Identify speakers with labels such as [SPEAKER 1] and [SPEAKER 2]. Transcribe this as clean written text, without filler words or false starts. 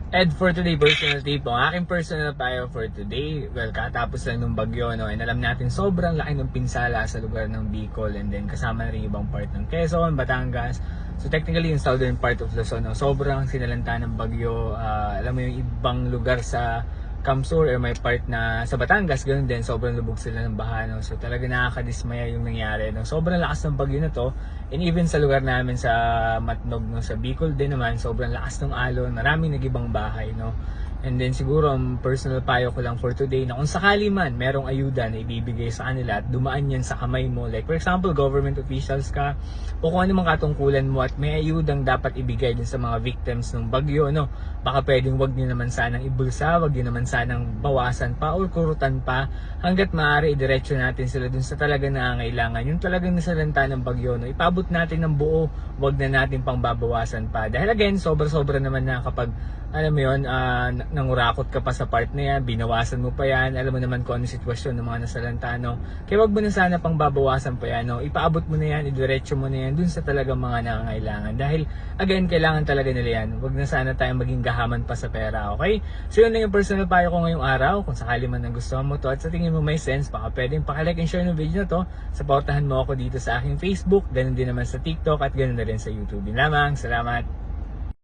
[SPEAKER 1] And for today, personal tip, ang aking personal payo for today, well, katapos lang ng bagyo, no, and alam natin sobrang laki ng pinsala sa lugar ng Bicol, and then kasama na rin ibang part ng Quezon, Batangas. So technically, yung southern part of Luzon, no, sobrang sinalanta ng bagyo. Alam mo yung ibang lugar sa Camsur or may part na sa Batangas, ganoon din, sobrang lubog sila ng baha, no? So talaga nakakadismaya yung nangyari, no? Sobrang lakas ng bagyo na to, and even sa lugar namin sa Matnog, no, sa Bicol din naman, sobrang lakas ng alon, maraming nagibang bahay, no? And then siguro ang personal payo ko lang for today na kung sakali man merong ayuda na ibibigay sa kanila at dumaan yan sa kamay mo, like for example government officials ka o kung ano mang katungkulan mo at may ayudang dapat ibigay din sa mga victims ng bagyo, no, baka pwedeng wag niyo naman sanang ibulsa, wag niyo naman sanang bawasan pa or kurutan pa, hanggat maaari idiretso natin sila dun sa talagang nangangailangan, yung talagang nasalanta ng bagyo, no, ipabot natin ng buo, wag na natin pang babawasan pa, dahil again sobra-sobra naman na kapag alam mo yun, nangurakot ka pa sa part na yan, binawasan mo pa yan, alam mo naman kung ano sitwasyon ng mga nasalanta, no? Kaya wag mo na sana pang babawasan pa yan, no? Ipaabot mo na yan, idiretso mo na yan dun sa talagang mga nangangailangan. Dahil, again, kailangan talaga nila yan. Wag na sana tayong maging gahaman pa sa pera, okay? So yun lang yung personal payo ko ngayong araw. Kung sakali man nagustuhan mo to at sa tingin mo may sense, baka pwedeng pakilike and share ng video na to. Supportahan mo ako dito sa aking Facebook, ganun din naman sa TikTok at ganun na rin sa YouTube. Yun lamang, salamat!